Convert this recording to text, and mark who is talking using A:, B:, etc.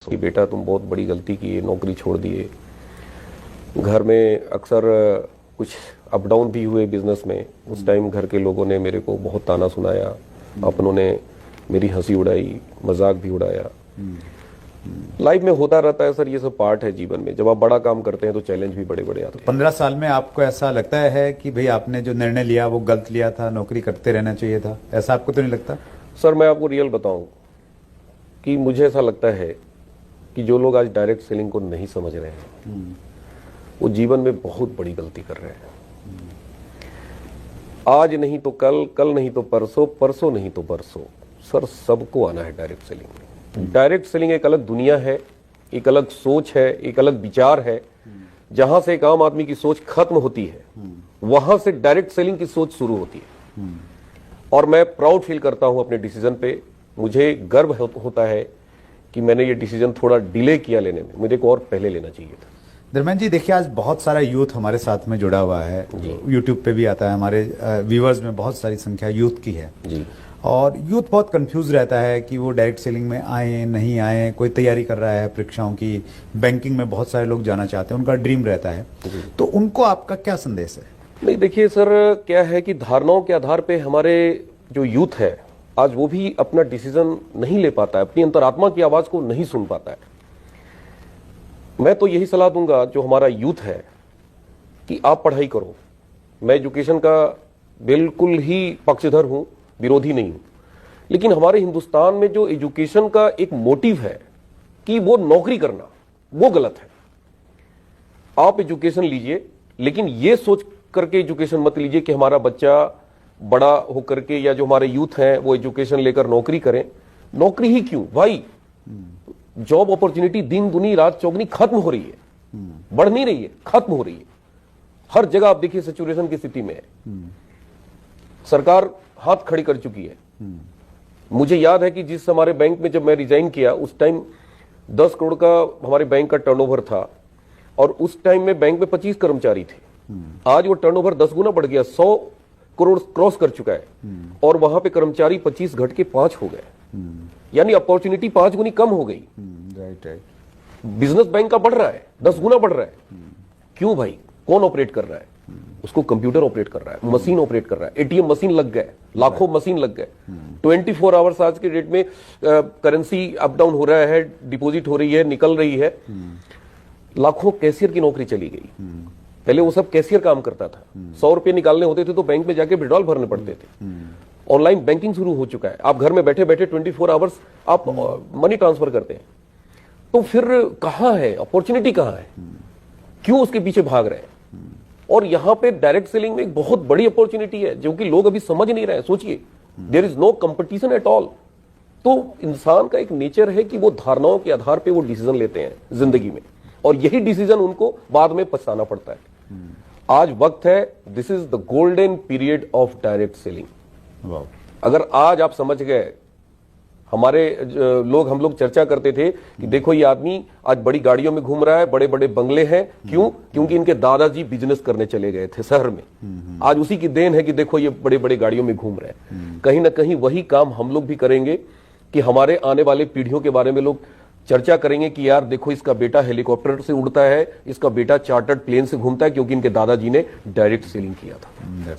A: कि बेटा तुम बहुत बड़ी गलती की, नौकरी छोड़ दिए। घर में अक्सर कुछ अप डाउन भी हुए बिजनेस में। उस टाइम घर के लोगों ने मेरे को बहुत ताना सुनाया, अपनों ने मेरी हंसी उड़ाई, मजाक भी उड़ाया। लाइफ में होता रहता है सर, ये सब पार्ट है जीवन में। जब आप बड़ा काम करते हैं तो चैलेंज भी बड़े बड़े आते हैं।
B: 15 साल में आपको ऐसा लगता है कि भाई आपने जो निर्णय लिया वो गलत लिया था, नौकरी करते रहना चाहिए था, ऐसा आपको तो नहीं लगता?
A: सर मैं आपको रियल बताऊं कि मुझे ऐसा लगता है कि जो लोग आज डायरेक्ट सेलिंग को नहीं समझ रहे हैं वो जीवन में बहुत बड़ी गलती कर रहे हैं। आज नहीं तो कल, कल नहीं तो परसों, परसों नहीं तो परसों, सर सबको आना है डायरेक्ट सेलिंग में। डायरेक्ट सेलिंग एक अलग दुनिया है, एक अलग सोच है, एक अलग विचार है। जहां से एक आम आदमी की सोच खत्म होती है वहां से डायरेक्ट सेलिंग की सोच शुरू होती है। और मैं प्राउड फील करता हूं अपने डिसीजन पे। मुझे गर्व होता है कि मैंने ये डिसीजन थोड़ा डिले किया लेने में, मुझे को और पहले लेना चाहिए था।
B: धर्मेंद्र जी, देखिए आज बहुत सारा यूथ हमारे साथ में जुड़ा हुआ है, यूट्यूब पे भी आता है, हमारे व्यूअर्स में बहुत सारी संख्या यूथ की है
A: जी।
B: और यूथ बहुत कंफ्यूज रहता है कि वो डायरेक्ट सेलिंग में आए नहीं आए। कोई तैयारी कर रहा है परीक्षाओं की, बैंकिंग में बहुत सारे लोग जाना चाहते हैं, उनका ड्रीम रहता है, तो उनको आपका क्या संदेश है?
A: नहीं देखिए सर, क्या है कि धारणाओं के आधार पे हमारे जो यूथ है आज वो भी अपना डिसीजन नहीं ले पाता है, अपनी अंतरात्मा की आवाज को नहीं सुन पाता है। मैं तो यही सलाह दूंगा जो हमारा यूथ है कि आप पढ़ाई करो। मैं एजुकेशन का बिल्कुल ही पक्षधर हूं, विरोधी नहीं हूं, लेकिन हमारे हिंदुस्तान में जो एजुकेशन का एक मोटिव है कि वो नौकरी करना, वो गलत है। आप एजुकेशन लीजिए, लेकिन ये सोच करके एजुकेशन मत लीजिए कि हमारा बच्चा बड़ा होकर के या जो हमारे यूथ हैं वो एजुकेशन लेकर नौकरी करें। नौकरी ही क्यों भाई, जॉब अपॉर्चुनिटी दिन दुनी रात चौगनी खत्म हो रही है, बढ़ नहीं रही है, खत्म हो रही है। हर जगह आप देखिए सिचुएशन की स्थिति में है। सरकार हाथ खड़ी कर चुकी है। मुझे याद है कि जिस हमारे बैंक में जब मैं रिजाइन किया उस टाइम 10 करोड़ का हमारे बैंक का टर्नओवर था और उस टाइम में बैंक में 25 कर्मचारी थे। आज वो टर्नओवर 10 गुना बढ़ गया, 100 करोड़ क्रॉस कर चुका है और वहां पे कर्मचारी 25 घट के 5 हो गए, यानी अपॉर्चुनिटी 5 गुनी कम हो गई।
B: राइट।
A: बिजनेस बैंक का बढ़ रहा है, 10 गुना बढ़ रहा है। क्यों भाई? कौन ऑपरेट कर रहा है उसको? कंप्यूटर ऑपरेट कर रहा है, मशीन ऑपरेट कर रहा है, एटीएम मशीन लग गए, लाखों मशीन लग गए। 24 आवर्स आज के डेट में करेंसी अप डाउन हो रहा है, डिपॉजिट हो रही है, निकल रही है। लाखों कैशियर की नौकरी चली गई। पहले वो सब कैशियर काम करता था, 100 रुपए निकालने होते थे तो बैंक में जाके विड्रॉल भरने पड़ते थे। ऑनलाइन बैंकिंग शुरू हो चुका है, आप घर में बैठे बैठे 24 आवर्स आप मनी ट्रांसफर करते हैं। तो फिर कहां है अपॉर्चुनिटी, कहां है? क्यों उसके पीछे भाग रहे हैं? और यहां पे डायरेक्ट सेलिंग में एक बहुत बड़ी अपॉर्चुनिटी है जो कि लोग अभी समझ नहीं रहे हैं। सोचिए, there is no competition at all. तो इंसान का एक नेचर है कि वो धारणाओं के आधार पर वो डिसीजन लेते हैं जिंदगी में, और यही डिसीजन उनको बाद में पछताना पड़ता है। आज वक्त है, this is the golden period of direct selling. अगर आज आप समझ गए, हमारे लोग, हम लोग चर्चा करते थे कि देखो ये आदमी आज बड़ी गाड़ियों में घूम रहा है, बड़े बड़े बंगले हैं, क्यों? क्योंकि इनके दादाजी बिजनेस करने चले गए थे शहर में। आज उसी की देन है कि देखो ये बड़े बड़े गाड़ियों में घूम रहे हैं। कहीं ना कहीं वही काम हम लोग भी करेंगे कि हमारे आने वाले पीढ़ियों के बारे में लोग चर्चा करेंगे कि यार देखो इसका बेटा हेलीकॉप्टर से उड़ता है, इसका बेटा चार्टर्ड प्लेन से घूमता है, क्योंकि इनके दादाजी ने डायरेक्ट सेलिंग किया था।